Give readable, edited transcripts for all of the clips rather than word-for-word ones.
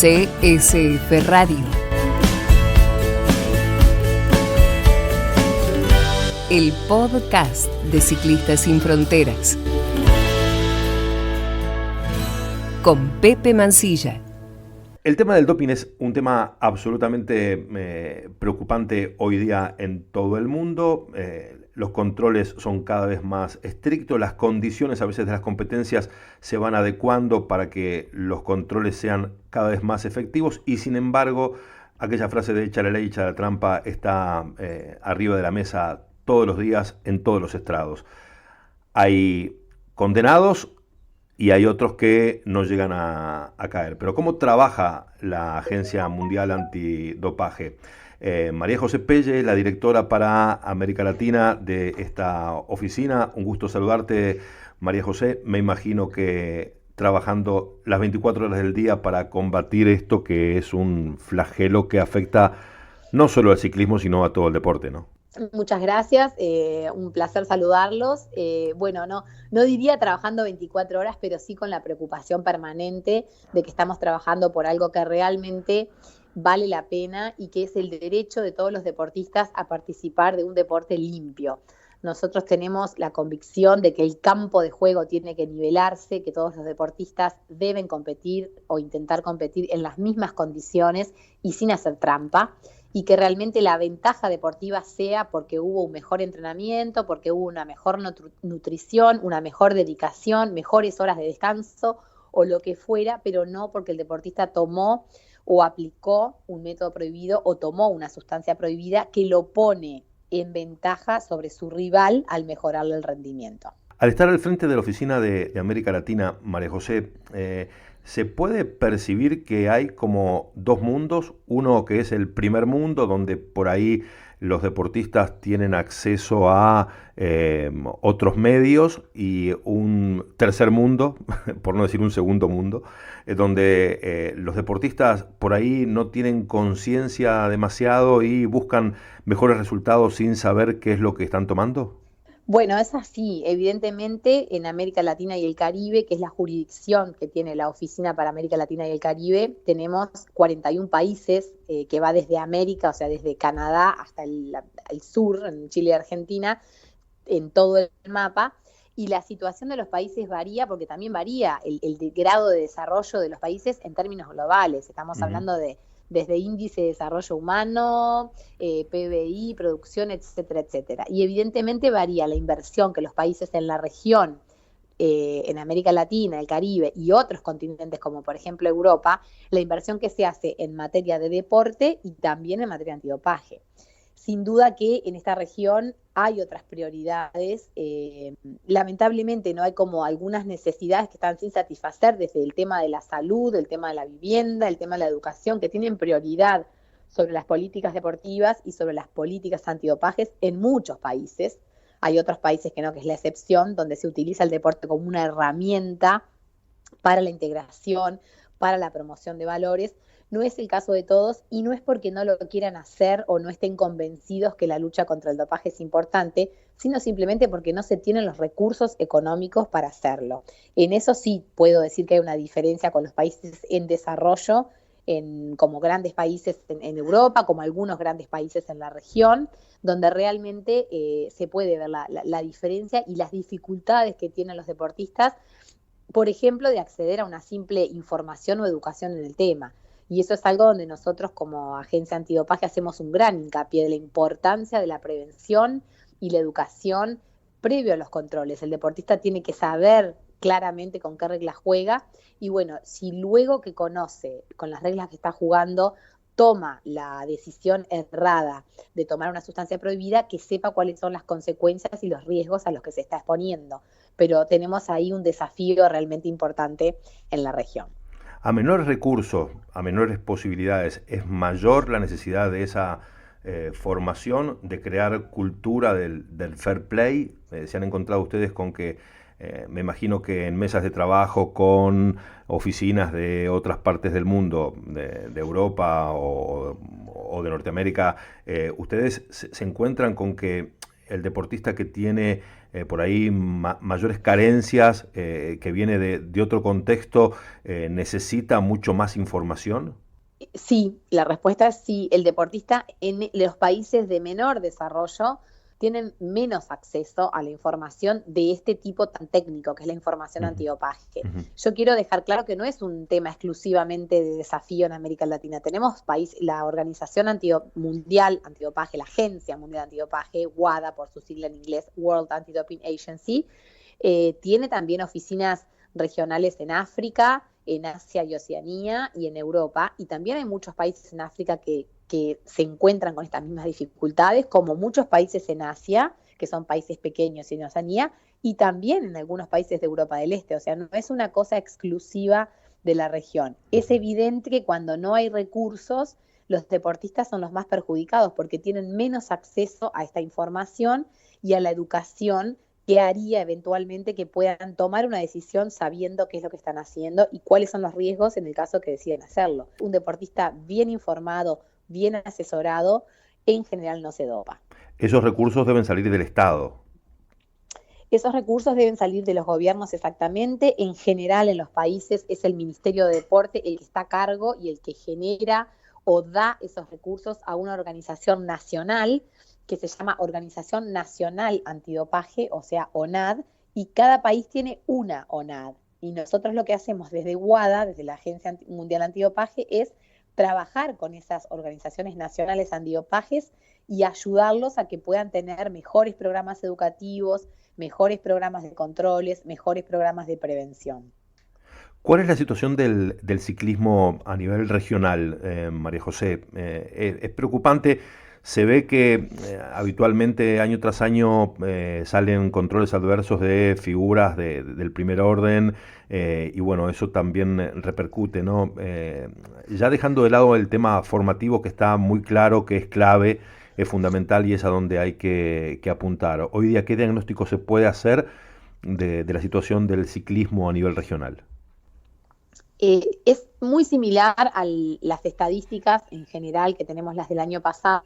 CSF Radio. El podcast de Ciclistas Sin Fronteras. Con Pepe Mancilla. El tema del doping es un tema absolutamente preocupante hoy día en todo el mundo. Los controles son cada vez más estrictos, las condiciones a veces de las competencias se van adecuando para que los controles sean cada vez más efectivos y sin embargo aquella frase de echa la ley, echa la trampa está arriba de la mesa todos los días en todos los estrados. Hay condenados y hay otros que no llegan a caer. Pero ¿cómo trabaja la Agencia Mundial Antidopaje? María José Pelle, la directora para América Latina de esta oficina. Un gusto saludarte, María José. Me imagino que trabajando las 24 horas del día para combatir esto que es un flagelo que afecta no solo al ciclismo, sino a todo el deporte, ¿no? Muchas gracias, un placer saludarlos. No diría trabajando 24 horas, pero sí con la preocupación permanente de que estamos trabajando por algo que realmente vale la pena y que es el derecho de todos los deportistas a participar de un deporte limpio. Nosotros tenemos la convicción de que el campo de juego tiene que nivelarse, que todos los deportistas deben competir o intentar competir en las mismas condiciones y sin hacer trampa, y que realmente la ventaja deportiva sea porque hubo un mejor entrenamiento, porque hubo una mejor nutrición, una mejor dedicación, mejores horas de descanso o lo que fuera, pero no porque el deportista tomó o aplicó un método prohibido o tomó una sustancia prohibida que lo pone en ventaja sobre su rival al mejorarle el rendimiento. Al estar al frente de la oficina de América Latina, María José, ¿se puede percibir que hay como dos mundos? Uno que es el primer mundo, donde por ahí los deportistas tienen acceso a otros medios, y un tercer mundo, por no decir un segundo mundo, donde los deportistas por ahí no tienen conciencia demasiado y buscan mejores resultados sin saber qué es lo que están tomando? Bueno, es así. Evidentemente, en América Latina y el Caribe, que es la jurisdicción que tiene la Oficina para América Latina y el Caribe, tenemos 41 países que va desde América, o sea, desde Canadá hasta el sur, en Chile y Argentina, en todo el mapa. Y la situación de los países varía porque también varía el grado de desarrollo de los países en términos globales. Estamos hablando de desde índice de desarrollo humano, PBI, producción, etcétera, etcétera. Y evidentemente varía la inversión que los países en la región, en América Latina, el Caribe y otros continentes como por ejemplo Europa, la inversión que se hace en materia de deporte y también en materia de antidopaje. Sin duda que en esta región hay otras prioridades. Lamentablemente no hay como algunas necesidades que están sin satisfacer, desde el tema de la salud, el tema de la vivienda, el tema de la educación, que tienen prioridad sobre las políticas deportivas y sobre las políticas antidopajes en muchos países. Hay otros países que no, que es la excepción, donde se utiliza el deporte como una herramienta para la integración, para la promoción de valores. No es el caso de todos y no es porque no lo quieran hacer o no estén convencidos que la lucha contra el dopaje es importante, sino simplemente porque no se tienen los recursos económicos para hacerlo. En eso sí puedo decir que hay una diferencia con los países en desarrollo, como grandes países en Europa, como algunos grandes países en la región, donde realmente se puede ver la diferencia y las dificultades que tienen los deportistas, por ejemplo, de acceder a una simple información o educación en el tema. Y eso es algo donde nosotros como agencia antidopaje hacemos un gran hincapié de la importancia de la prevención y la educación previo a los controles. El deportista tiene que saber claramente con qué reglas juega y bueno, si luego que conoce con las reglas que está jugando toma la decisión errada de tomar una sustancia prohibida, que sepa cuáles son las consecuencias y los riesgos a los que se está exponiendo. Pero tenemos ahí un desafío realmente importante en la región. A menores recursos, a menores posibilidades, ¿es mayor la necesidad de esa formación, de crear cultura del fair play? ¿Se han encontrado ustedes con que, me imagino que en mesas de trabajo con oficinas de otras partes del mundo, de Europa o de Norteamérica, ustedes se encuentran con que el deportista que tiene por ahí mayores carencias, que viene de otro contexto, necesita mucho más información? Sí, la respuesta es sí. El deportista en los países de menor desarrollo tienen menos acceso a la información de este tipo tan técnico, que es la información Ujú, antidopaje. ujú, Yo quiero dejar claro que no es un tema exclusivamente de desafío en América Latina. Tenemos la Organización Mundial Antidopaje, la Agencia Mundial Antidopaje, WADA por su sigla en inglés, World Anti-Doping Agency, tiene también oficinas regionales en África, en Asia y Oceanía y en Europa, y también hay muchos países en África que se encuentran con estas mismas dificultades, como muchos países en Asia, que son países pequeños y en Oceanía, y también en algunos países de Europa del Este. O sea, no es una cosa exclusiva de la región. Es ujú. evidente que cuando no hay recursos, los deportistas son los más perjudicados porque tienen menos acceso a esta información y a la educación que haría eventualmente que puedan tomar una decisión sabiendo qué es lo que están haciendo y cuáles son los riesgos en el caso que deciden hacerlo. Un deportista bien informado, bien asesorado, en general no se dopa. Esos recursos deben salir del Estado. Esos recursos deben salir de los gobiernos exactamente. En general, en los países es el Ministerio de Deporte el que está a cargo y el que genera o da esos recursos a una organización nacional que se llama Organización Nacional Antidopaje, o sea, ONAD, y cada país tiene una ONAD. Y nosotros lo que hacemos desde WADA, desde la Agencia Mundial Antidopaje, es trabajar con esas organizaciones nacionales antidopajes y ayudarlos a que puedan tener mejores programas educativos, mejores programas de controles, mejores programas de prevención. ¿Cuál es la situación del ciclismo a nivel regional, María José? Es preocupante. Se ve que habitualmente año tras año salen controles adversos de figuras del primer orden, y bueno, eso también repercute, ¿no? Ya dejando de lado el tema formativo, que está muy claro que es clave, es fundamental y es a donde hay que apuntar. Hoy día, ¿qué diagnóstico se puede hacer de la situación del ciclismo a nivel regional? Es muy similar a las estadísticas en general que tenemos las del año pasado,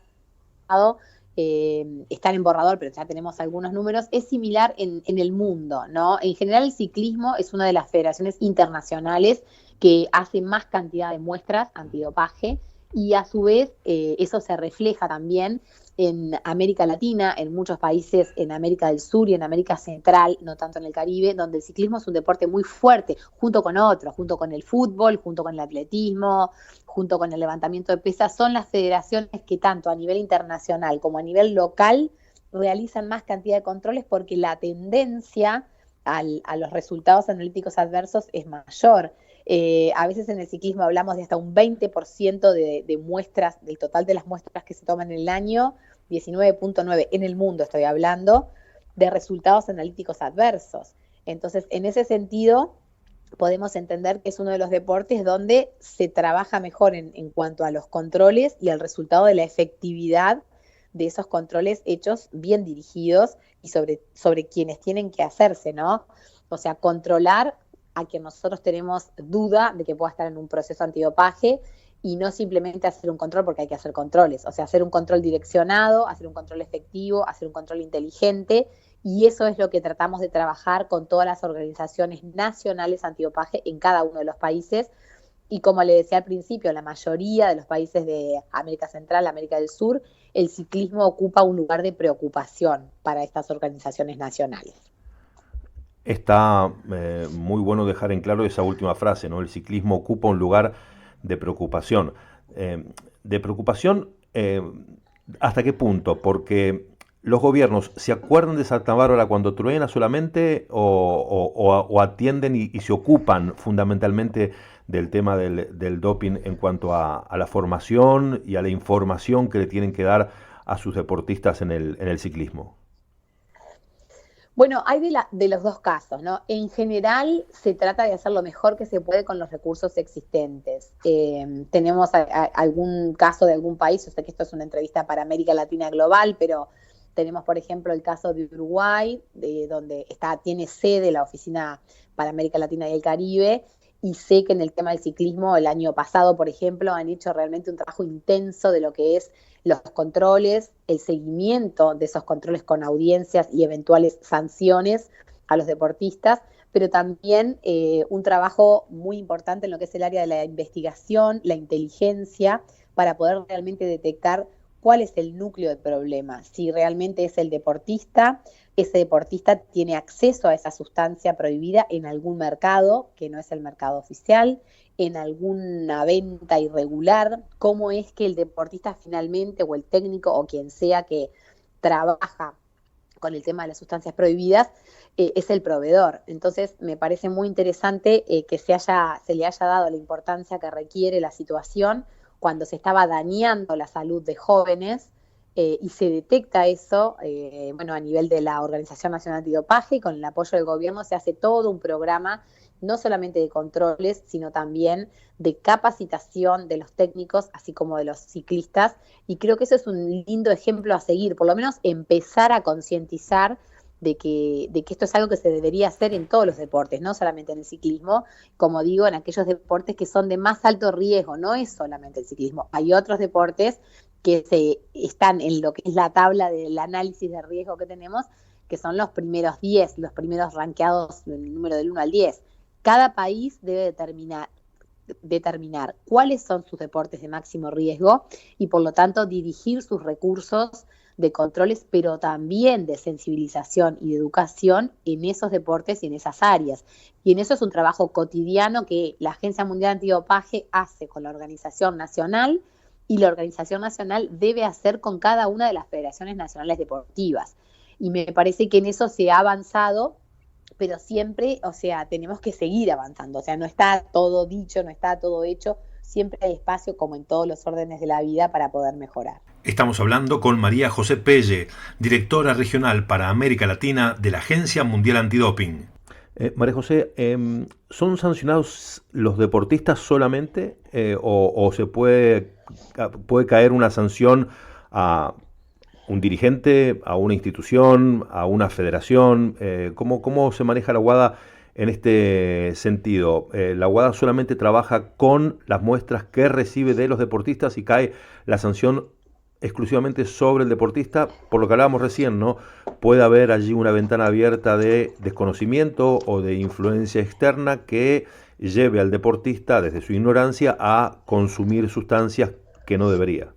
están en borrador, pero ya tenemos algunos números. Es similar en el mundo, ¿no? En general el ciclismo es una de las federaciones internacionales que hace más cantidad de muestras antidopaje y a su vez eso se refleja también en América Latina, en muchos países en América del Sur y en América Central, no tanto en el Caribe, donde el ciclismo es un deporte muy fuerte, junto con otros, junto con el fútbol, junto con el atletismo, junto con el levantamiento de pesas. Son las federaciones que tanto a nivel internacional como a nivel local realizan más cantidad de controles porque la tendencia a los resultados analíticos adversos es mayor. A veces en el ciclismo hablamos de hasta un 20% de muestras, del total de las muestras que se toman en el año, 19.9 en el mundo estoy hablando, de resultados analíticos adversos. Entonces, en ese sentido, podemos entender que es uno de los deportes donde se trabaja mejor en cuanto a los controles y al resultado de la efectividad de esos controles hechos bien dirigidos y sobre quienes tienen que hacerse, ¿no? O sea, controlar a quien nosotros tenemos duda de que pueda estar en un proceso antidopaje y no simplemente hacer un control porque hay que hacer controles, o sea, hacer un control direccionado, hacer un control efectivo, hacer un control inteligente, y eso es lo que tratamos de trabajar con todas las organizaciones nacionales antidopaje en cada uno de los países. Y como le decía al principio, la mayoría de los países de América Central, América del Sur, el ciclismo ocupa un lugar de preocupación para estas organizaciones nacionales. Está muy bueno dejar en claro esa última frase, ¿no? El ciclismo ocupa un lugar de preocupación. De preocupación, ¿hasta qué punto? Porque los gobiernos se acuerdan de Santa Bárbara cuando truena solamente, o atienden y se ocupan fundamentalmente del tema del doping en cuanto a la formación y a la información que le tienen que dar a sus deportistas en el ciclismo. Bueno, hay de los dos casos, ¿no? En general se trata de hacer lo mejor que se puede con los recursos existentes. Tenemos algún caso de algún país, yo sé que esto es una entrevista para América Latina Global, pero tenemos, por ejemplo, el caso de Uruguay, donde tiene sede la Oficina para América Latina y el Caribe, y sé que en el tema del ciclismo el año pasado, por ejemplo, han hecho realmente un trabajo intenso de lo que es los controles, el seguimiento de esos controles con audiencias y eventuales sanciones a los deportistas, pero también un trabajo muy importante en lo que es el área de la investigación, la inteligencia, para poder realmente detectar cuál es el núcleo del problema, si realmente es el deportista, ese deportista tiene acceso a esa sustancia prohibida en algún mercado, que no es el mercado oficial, en alguna venta irregular, cómo es que el deportista finalmente, o el técnico, o quien sea que trabaja con el tema de las sustancias prohibidas, es el proveedor. Entonces me parece muy interesante que se le haya dado la importancia que requiere la situación cuando se estaba dañando la salud de jóvenes, y se detecta eso, a nivel de la Organización Nacional Antidopaje, y con el apoyo del gobierno se hace todo un programa, no solamente de controles, sino también de capacitación de los técnicos, así como de los ciclistas, y creo que eso es un lindo ejemplo a seguir, por lo menos empezar a concientizar de que esto es algo que se debería hacer en todos los deportes, no solamente en el ciclismo, como digo, en aquellos deportes que son de más alto riesgo, no es solamente el ciclismo, hay otros deportes que están en lo que es la tabla del análisis de riesgo que tenemos, que son los primeros 10, los primeros rankeados en el número del 1 al 10. Cada país debe determinar cuáles son sus deportes de máximo riesgo y por lo tanto dirigir sus recursos de controles, pero también de sensibilización y de educación en esos deportes y en esas áreas. Y en eso es un trabajo cotidiano que la Agencia Mundial Antidopaje hace con la Organización Nacional, y la Organización Nacional debe hacer con cada una de las federaciones nacionales deportivas. Y me parece que en eso se ha avanzado, pero siempre, tenemos que seguir avanzando. No está todo dicho, no está todo hecho, siempre hay espacio, como en todos los órdenes de la vida, para poder mejorar. Estamos hablando con María José Pelle, directora regional para América Latina de la Agencia Mundial Antidoping. María José, ¿son sancionados los deportistas solamente o se puede caer una sanción a un dirigente, a una institución, a una federación? ¿Cómo se maneja la WADA en este sentido? ¿La WADA solamente trabaja con las muestras que recibe de los deportistas y cae la sanción exclusivamente sobre el deportista? Por lo que hablábamos recién, ¿no? Puede haber allí una ventana abierta de desconocimiento o de influencia externa que lleve al deportista, desde su ignorancia, a consumir sustancias que no debería.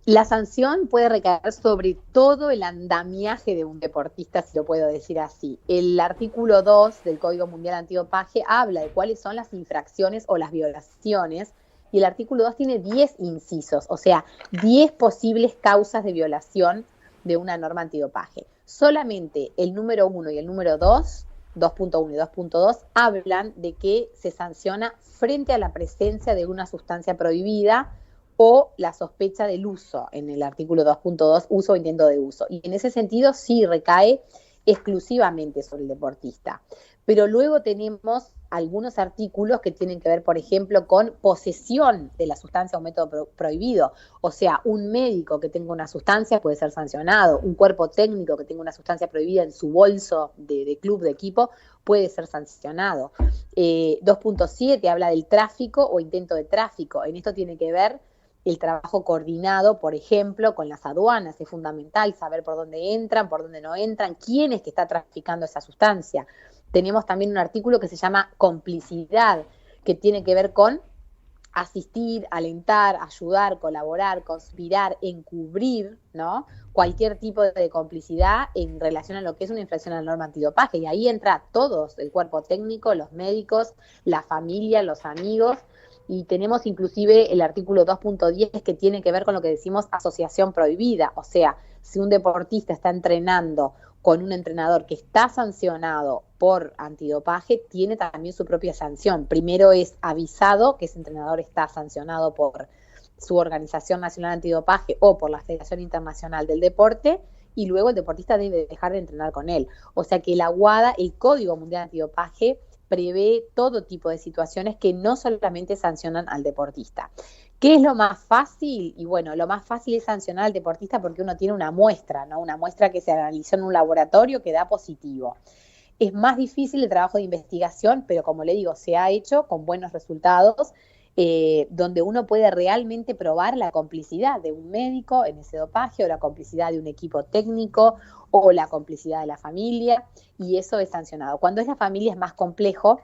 La sanción puede recaer sobre todo el andamiaje de un deportista, si lo puedo decir así. El artículo 2 del Código Mundial Antidopaje habla de cuáles son las infracciones o las violaciones, y el artículo 2 tiene 10 incisos, o sea, 10 posibles causas de violación de una norma antidopaje. Solamente el número 1 y el número 2, 2.1 y 2.2, hablan de que se sanciona frente a la presencia de una sustancia prohibida o la sospecha del uso, en el artículo 2.2, uso o intento de uso. Y en ese sentido sí recae exclusivamente sobre el deportista. Pero luego tenemos algunos artículos que tienen que ver, por ejemplo, con posesión de la sustancia o método prohibido. O sea, un médico que tenga una sustancia puede ser sancionado, un cuerpo técnico que tenga una sustancia prohibida en su bolso de club, de equipo, puede ser sancionado. 2.7 habla del tráfico o intento de tráfico. En esto tiene que ver el trabajo coordinado, por ejemplo, con las aduanas. Es fundamental saber por dónde entran, por dónde no entran, quién es que está traficando esa sustancia. Tenemos también un artículo que se llama complicidad, que tiene que ver con asistir, alentar, ayudar, colaborar, conspirar, encubrir, ¿no? Cualquier tipo de complicidad en relación a lo que es una infracción a la norma antidopaje. Y ahí entra todos, el cuerpo técnico, los médicos, la familia, los amigos. Y tenemos inclusive el artículo 2.10 que tiene que ver con lo que decimos asociación prohibida. O sea, si un deportista está entrenando con un entrenador que está sancionado por antidopaje, tiene también su propia sanción. Primero es avisado que ese entrenador está sancionado por su Organización Nacional Antidopaje o por la Federación Internacional del Deporte, y luego el deportista debe dejar de entrenar con él. O sea que la WADA, el Código Mundial Antidopaje, prevé todo tipo de situaciones que no solamente sancionan al deportista. ¿Qué es lo más fácil? Y bueno, lo más fácil es sancionar al deportista porque uno tiene una muestra, ¿no? Una muestra que se analizó en un laboratorio que da positivo. Es más difícil el trabajo de investigación, pero como le digo, se ha hecho con buenos resultados, donde uno puede realmente probar la complicidad de un médico en ese dopaje, o la complicidad de un equipo técnico, o la complicidad de la familia, y eso es sancionado. Cuando es la familia es más complejo.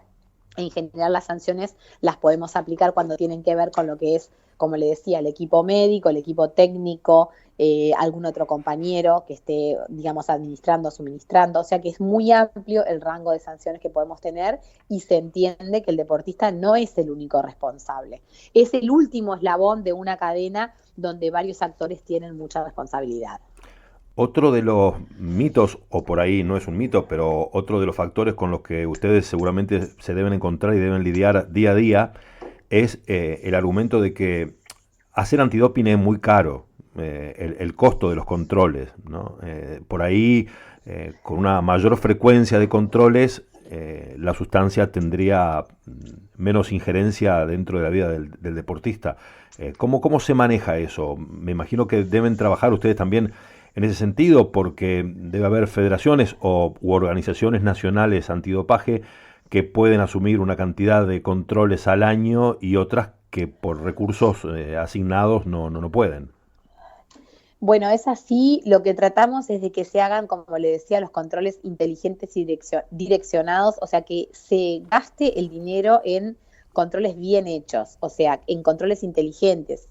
En general las sanciones las podemos aplicar cuando tienen que ver con lo que es, como le decía, el equipo médico, el equipo técnico, algún otro compañero que esté, digamos, administrando, suministrando. O sea que es muy amplio el rango de sanciones que podemos tener, y se entiende que el deportista no es el único responsable. Es el último eslabón de una cadena donde varios actores tienen mucha responsabilidad. Otro de los mitos, o por ahí no es un mito, pero otro de los factores con los que ustedes seguramente se deben encontrar y deben lidiar día a día, es el argumento de que hacer antidoping es muy caro, el costo de los controles, ¿no? Por ahí, con una mayor frecuencia de controles, la sustancia tendría menos injerencia dentro de la vida del deportista. ¿Cómo se maneja eso? Me imagino que deben trabajar ustedes también en ese sentido, porque debe haber federaciones u organizaciones nacionales antidopaje que pueden asumir una cantidad de controles al año, y otras que por recursos asignados no pueden. Bueno, es así. Lo que tratamos es de que se hagan, como le decía, los controles inteligentes y direccionados, o sea, que se gaste el dinero en controles bien hechos, o sea, en controles inteligentes.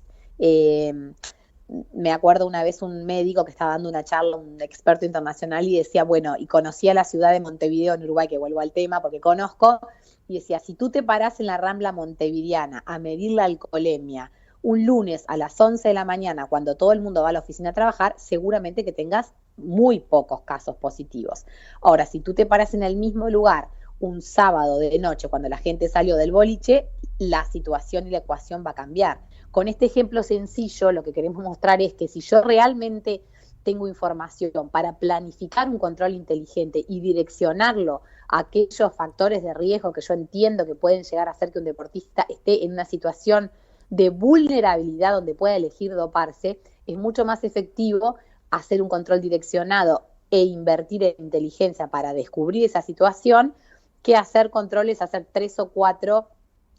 Me acuerdo una vez un médico que estaba dando una charla, un experto internacional, y decía, bueno, y conocía la ciudad de Montevideo en Uruguay, que vuelvo al tema porque conozco, y decía, si tú te parás en la Rambla montevideana a medir la alcoholemia un lunes a las 11 de la mañana, cuando todo el mundo va a la oficina a trabajar, seguramente que tengas muy pocos casos positivos. Ahora, si tú te paras en el mismo lugar un sábado de noche, cuando la gente salió del boliche, la situación y la ecuación va a cambiar. Con este ejemplo sencillo, lo que queremos mostrar es que si yo realmente tengo información para planificar un control inteligente y direccionarlo a aquellos factores de riesgo que yo entiendo que pueden llegar a hacer que un deportista esté en una situación de vulnerabilidad donde pueda elegir doparse, es mucho más efectivo hacer un control direccionado e invertir en inteligencia para descubrir esa situación, que hacer controles, hacer 3 o 4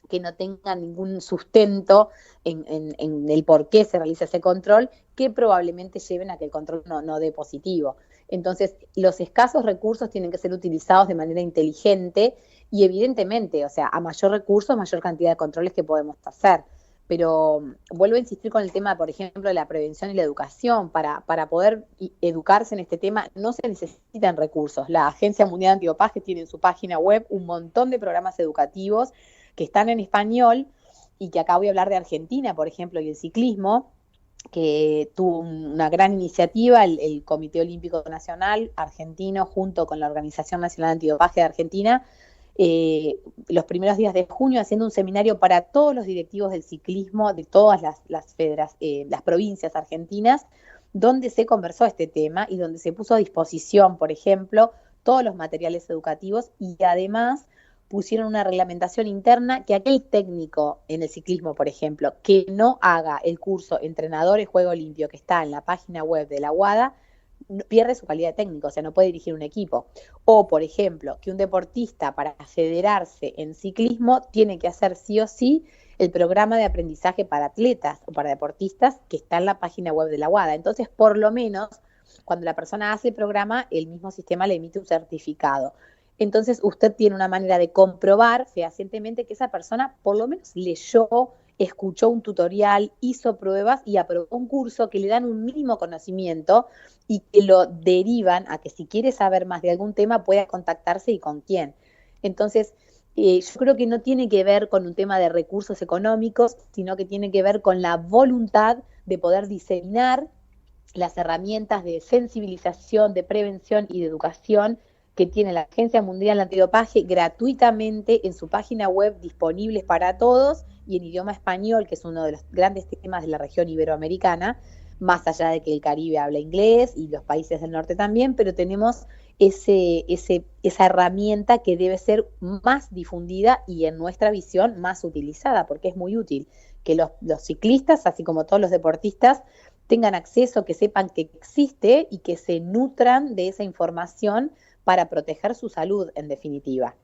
que no tengan ningún sustento en el por qué se realiza ese control, que probablemente lleven a que el control no dé positivo. Entonces, los escasos recursos tienen que ser utilizados de manera inteligente, y evidentemente, o sea, a mayor recursos, mayor cantidad de controles que podemos hacer. Pero vuelvo a insistir con el tema, por ejemplo, de la prevención y la educación. Para poder educarse en este tema no se necesitan recursos. La Agencia Mundial Antidopaje tiene en su página web un montón de programas educativos que están en español, y que acá voy a hablar de Argentina, por ejemplo, y el ciclismo, que tuvo una gran iniciativa, el Comité Olímpico Nacional argentino, junto con la Organización Nacional Antidopaje de Argentina, los primeros días de junio, haciendo un seminario para todos los directivos del ciclismo de todas las provincias argentinas, donde se conversó este tema y donde se puso a disposición, por ejemplo, todos los materiales educativos, y además pusieron una reglamentación interna que aquel técnico en el ciclismo, por ejemplo, que no haga el curso Entrenador en Juego Limpio, que está en la página web de la WADA, pierde su calidad de técnico, o sea, no puede dirigir un equipo. O, por ejemplo, que un deportista, para federarse en ciclismo, tiene que hacer sí o sí el programa de aprendizaje para atletas o para deportistas, que está en la página web de la WADA. Entonces, por lo menos, cuando la persona hace el programa, el mismo sistema le emite un certificado. Entonces, usted tiene una manera de comprobar fehacientemente que esa persona por lo menos leyó, escuchó un tutorial, hizo pruebas y aprobó un curso, que le dan un mínimo conocimiento y que lo derivan a que, si quiere saber más de algún tema, pueda contactarse y con quién. Entonces, yo creo que no tiene que ver con un tema de recursos económicos, sino que tiene que ver con la voluntad de poder diseñar las herramientas de sensibilización, de prevención y de educación que tiene la Agencia Mundial Antidopaje gratuitamente en su página web, disponibles para todos y en idioma español, que es uno de los grandes temas de la región iberoamericana, más allá de que el Caribe habla inglés y los países del norte también, pero tenemos esa herramienta que debe ser más difundida y, en nuestra visión, más utilizada, porque es muy útil que los ciclistas, así como todos los deportistas, tengan acceso, que sepan que existe y que se nutran de esa información para proteger su salud, en definitiva.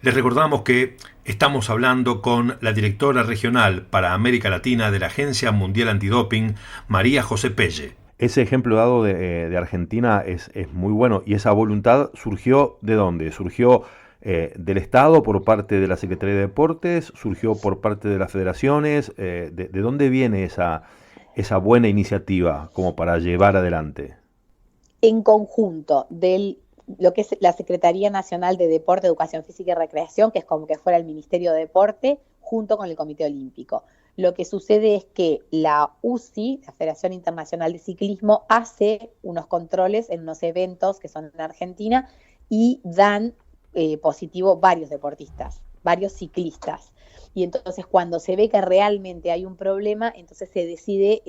Les recordamos que estamos hablando con la directora regional para América Latina de la Agencia Mundial Antidoping, María José Pelle. Ese ejemplo dado de Argentina es muy bueno, y esa voluntad surgió ¿de dónde? ¿Surgió del Estado por parte de la Secretaría de Deportes? ¿Surgió por parte de las federaciones? ¿De dónde viene esa buena iniciativa como para llevar adelante? En conjunto lo que es la Secretaría Nacional de Deporte, Educación Física y Recreación, que es como que fuera el Ministerio de Deporte, junto con el Comité Olímpico. Lo que sucede es que la UCI, la Federación Internacional de Ciclismo, hace unos controles en unos eventos que son en Argentina y dan positivo varios deportistas, varios ciclistas. Y entonces cuando se ve que realmente hay un problema, entonces se decide,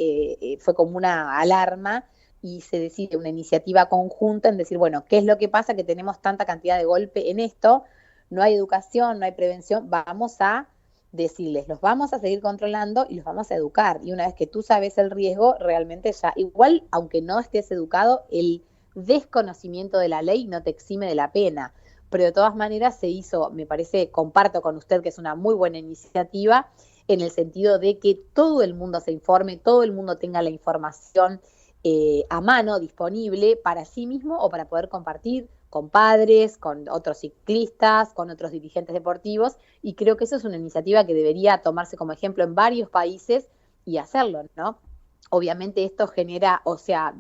fue como una alarma, y se decide una iniciativa conjunta en decir, bueno, ¿qué es lo que pasa? Que tenemos tanta cantidad de golpe en esto, no hay educación, no hay prevención, vamos a decirles, los vamos a seguir controlando y los vamos a educar. Y una vez que tú sabes el riesgo, realmente ya, igual, aunque no estés educado, el desconocimiento de la ley no te exime de la pena. Pero de todas maneras se hizo, me parece, comparto con usted que es una muy buena iniciativa, en el sentido de que todo el mundo se informe, todo el mundo tenga la información a mano, disponible para sí mismo o para poder compartir con padres, con otros ciclistas, con otros dirigentes deportivos, y creo que eso es una iniciativa que debería tomarse como ejemplo en varios países y hacerlo, ¿no? Obviamente esto genera, o sea,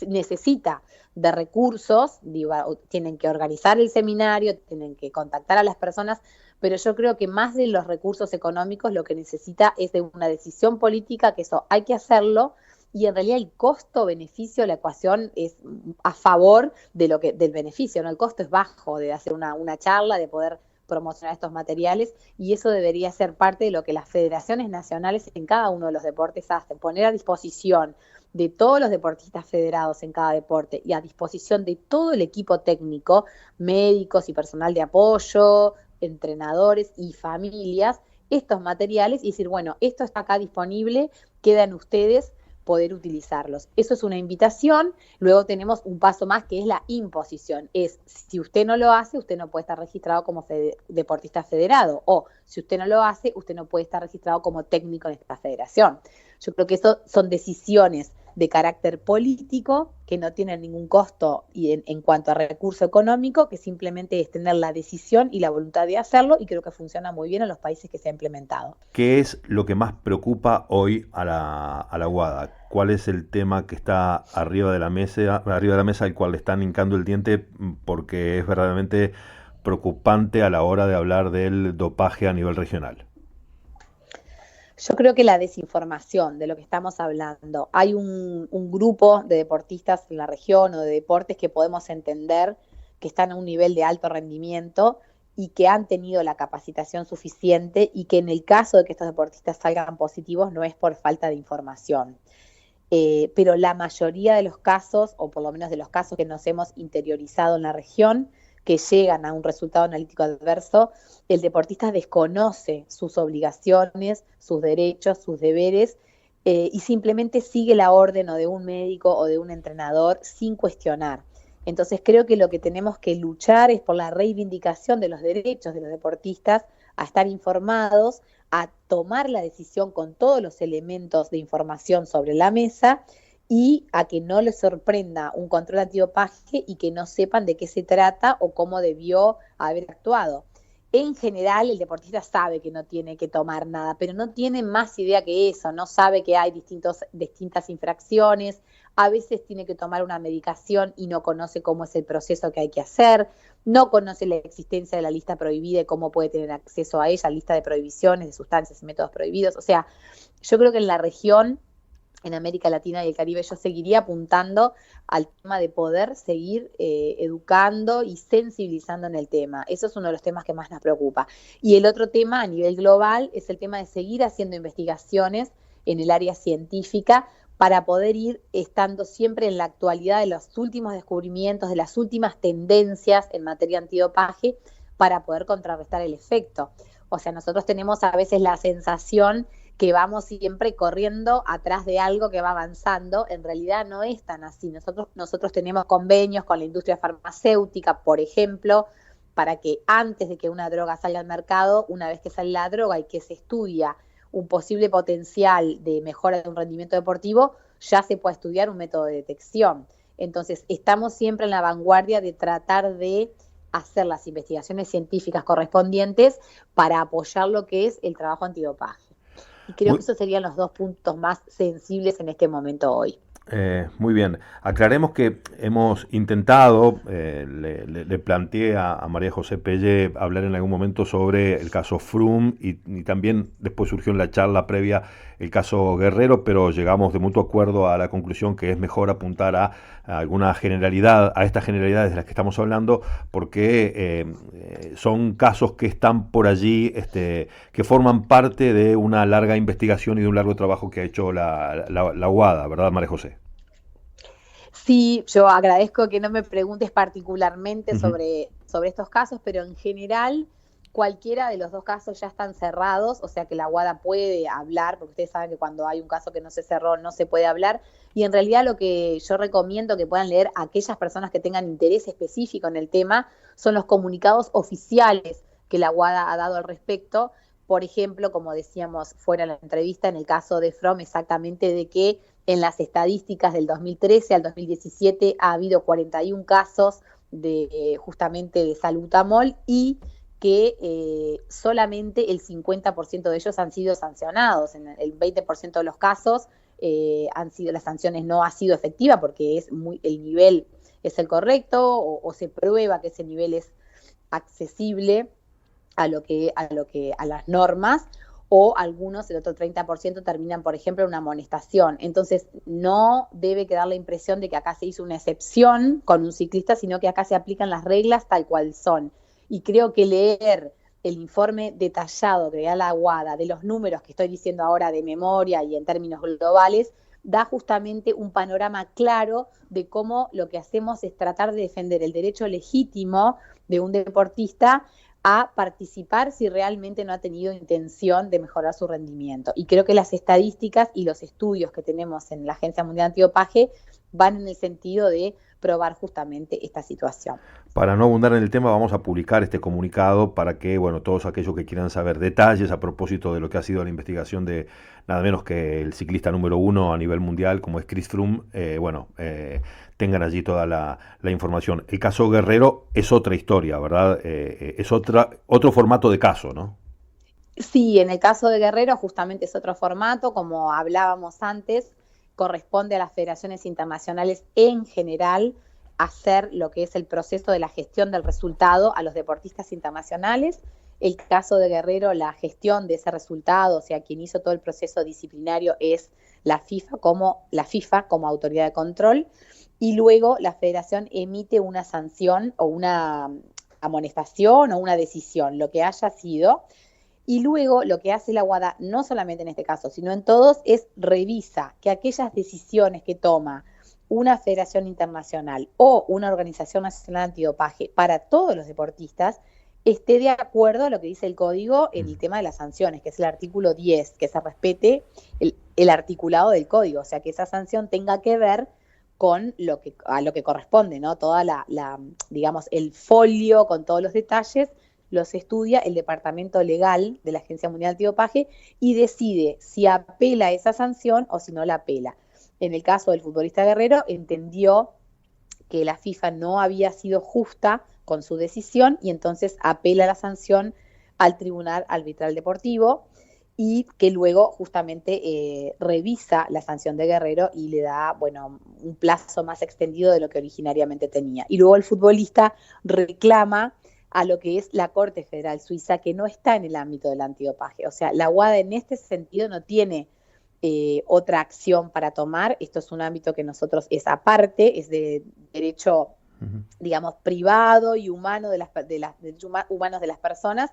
necesita de recursos, digo, tienen que organizar el seminario, tienen que contactar a las personas, pero yo creo que más de los recursos económicos lo que necesita es de una decisión política, que eso hay que hacerlo, y en realidad el costo-beneficio, la ecuación es a favor del beneficio, ¿no? El costo es bajo de hacer una charla, de poder promocionar estos materiales, y eso debería ser parte de lo que las federaciones nacionales en cada uno de los deportes hacen, poner a disposición de todos los deportistas federados en cada deporte y a disposición de todo el equipo técnico, médicos y personal de apoyo, entrenadores y familias, estos materiales y decir, bueno, esto está acá disponible, quedan ustedes poder utilizarlos. Eso es una invitación. Luego tenemos un paso más, que es la imposición. Es, si usted no lo hace, usted no puede estar registrado como deportista federado, o si usted no lo hace, usted no puede estar registrado como técnico en esta federación. Yo creo que eso son decisiones de carácter político que no tienen ningún costo y en cuanto a recurso económico, que simplemente es tener la decisión y la voluntad de hacerlo, y creo que funciona muy bien en los países que se ha implementado. ¿Qué es lo que más preocupa hoy a la WADA? ¿Cuál es el tema que está arriba de la mesa al cual le están hincando el diente porque es verdaderamente preocupante a la hora de hablar del dopaje a nivel regional? Yo creo que la desinformación de lo que estamos hablando. Hay un grupo de deportistas en la región o de deportes que podemos entender que están a un nivel de alto rendimiento y que han tenido la capacitación suficiente, y que en el caso de que estos deportistas salgan positivos no es por falta de información. Pero la mayoría de los casos, o por lo menos de los casos que nos hemos interiorizado en la región, que llegan a un resultado analítico adverso, el deportista desconoce sus obligaciones, sus derechos, sus deberes, y simplemente sigue la orden o de un médico o de un entrenador sin cuestionar. Entonces creo que lo que tenemos que luchar es por la reivindicación de los derechos de los deportistas a estar informados, a tomar la decisión con todos los elementos de información sobre la mesa, y a que no les sorprenda un control antidopaje y que no sepan de qué se trata o cómo debió haber actuado. En general, el deportista sabe que no tiene que tomar nada, pero no tiene más idea que eso, no sabe que hay distintas infracciones, a veces tiene que tomar una medicación y no conoce cómo es el proceso que hay que hacer, no conoce la existencia de la lista prohibida y cómo puede tener acceso a ella, lista de prohibiciones, de sustancias y métodos prohibidos. O sea, yo creo que en la región, en América Latina y el Caribe, yo seguiría apuntando al tema de poder seguir educando y sensibilizando en el tema. Eso es uno de los temas que más nos preocupa. Y el otro tema a nivel global es el tema de seguir haciendo investigaciones en el área científica para poder ir estando siempre en la actualidad de los últimos descubrimientos, de las últimas tendencias en materia antidopaje, para poder contrarrestar el efecto. O sea, nosotros tenemos a veces la sensación que vamos siempre corriendo atrás de algo que va avanzando. En realidad no es tan así. Nosotros tenemos convenios con la industria farmacéutica, por ejemplo, para que antes de que una droga salga al mercado, una vez que sale la droga y que se estudia un posible potencial de mejora de un rendimiento deportivo, ya se puede estudiar un método de detección. Entonces, estamos siempre en la vanguardia de tratar de hacer las investigaciones científicas correspondientes para apoyar lo que es el trabajo antidopaje. Y creo que esos serían los 2 puntos más sensibles en este momento hoy. Muy bien. Aclaremos que hemos intentado, le planteé a María José Pelle hablar en algún momento sobre el caso Froome y también después surgió en la charla previa el caso Guerrero, pero llegamos de mutuo acuerdo a la conclusión que es mejor apuntar a alguna generalidad, a estas generalidades de las que estamos hablando, porque son casos que están por allí, que forman parte de una larga investigación y de un largo trabajo que ha hecho la UADA, ¿verdad, María José? Sí, yo agradezco que no me preguntes particularmente sobre estos casos, pero en general cualquiera de los 2 casos ya están cerrados, o sea que la UADA puede hablar, porque ustedes saben que cuando hay un caso que no se cerró no se puede hablar, y en realidad lo que yo recomiendo que puedan leer aquellas personas que tengan interés específico en el tema son los comunicados oficiales que la UADA ha dado al respecto. Por ejemplo, como decíamos fuera de la entrevista, en el caso de Froome, exactamente de que en las estadísticas del 2013 al 2017 ha habido 41 casos justamente de salbutamol y que solamente el 50% de ellos han sido sancionados. En el 20% de los casos las sanciones no ha sido efectiva porque el nivel es el correcto o se prueba que ese nivel es accesible a las normas, o algunos, el otro 30%, terminan, por ejemplo, en una amonestación. Entonces, no debe quedar la impresión de que acá se hizo una excepción con un ciclista, sino que acá se aplican las reglas tal cual son. Y creo que leer el informe detallado que da la UADA, de los números que estoy diciendo ahora de memoria y en términos globales, da justamente un panorama claro de cómo lo que hacemos es tratar de defender el derecho legítimo de un deportista a participar si realmente no ha tenido intención de mejorar su rendimiento. Y creo que las estadísticas y los estudios que tenemos en la Agencia Mundial Antidopaje van en el sentido de probar justamente esta situación. Para no abundar en el tema, vamos a publicar este comunicado para que, bueno, todos aquellos que quieran saber detalles a propósito de lo que ha sido la investigación de nada menos que el ciclista número 1 a nivel mundial, como es Chris Froome, tengan allí toda la información. El caso Guerrero es otra historia, ¿verdad? Es otro formato de caso, ¿no? Sí, en el caso de Guerrero justamente es otro formato, como hablábamos antes, corresponde a las federaciones internacionales en general hacer lo que es el proceso de la gestión del resultado a los deportistas internacionales. El caso de Guerrero, la gestión de ese resultado, o sea, quien hizo todo el proceso disciplinario es la FIFA como autoridad de control, y luego la federación emite una sanción o una amonestación o una decisión, lo que haya sido. Y luego lo que hace la UADA, no solamente en este caso, sino en todos, es revisa que aquellas decisiones que toma una federación internacional o una organización nacional antidopaje para todos los deportistas esté de acuerdo a lo que dice el código en el tema de las sanciones, que es el artículo 10, que se respete el articulado del código, o sea, que esa sanción tenga que ver con a lo que corresponde, ¿no? Toda digamos, el folio con todos los detalles los estudia el departamento legal de la Agencia Mundial Antidopaje y decide si apela a esa sanción o si no la apela. En el caso del futbolista Guerrero, entendió que la FIFA no había sido justa con su decisión y entonces apela la sanción al Tribunal Arbitral Deportivo y que luego justamente revisa la sanción de Guerrero y le da, bueno, un plazo más extendido de lo que originariamente tenía. Y luego el futbolista reclama a lo que es la Corte Federal Suiza, que no está en el ámbito del antidopaje. O sea, la UADA en este sentido no tiene otra acción para tomar. Esto es un ámbito que nosotros es aparte, es de derecho, digamos, privado y humano de derechos humanos de las personas.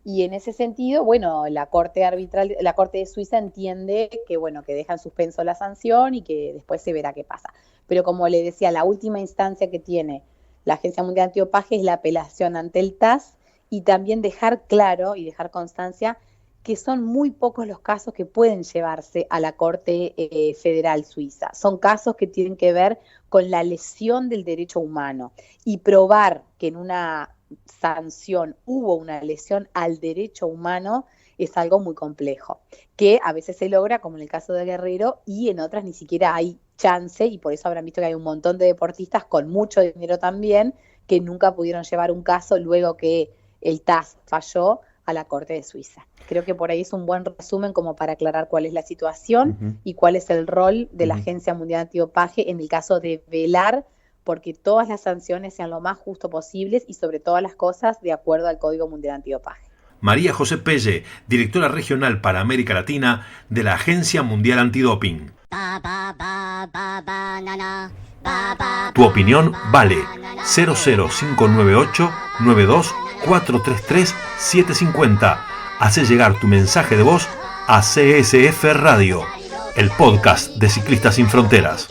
Y en ese sentido, bueno, la Corte de Suiza entiende que, bueno, que deja en suspenso la sanción y que después se verá qué pasa. Pero como le decía, la última instancia que tiene la Agencia Mundial Antidopaje es la apelación ante el TAS y también dejar claro y dejar constancia que son muy pocos los casos que pueden llevarse a la Corte Federal Suiza. Son casos que tienen que ver con la lesión del derecho humano, y probar que en una sanción hubo una lesión al derecho humano es algo muy complejo, que a veces se logra, como en el caso de Guerrero, y en otras ni siquiera hay chance, y por eso habrán visto que hay un montón de deportistas con mucho dinero también que nunca pudieron llevar un caso luego que el TAS falló a la Corte de Suiza. Creo que por ahí es un buen resumen como para aclarar cuál es la situación y cuál es el rol de la Agencia Mundial Antidopaje en el caso de velar porque todas las sanciones sean lo más justo posibles y sobre todas las cosas de acuerdo al Código Mundial Antidopaje. María José Pelle, directora regional para América Latina de la Agencia Mundial Antidoping. Tu opinión vale. 00598 92 433 750. Hace llegar tu mensaje de voz a CSF Radio, el podcast de Ciclistas Sin Fronteras.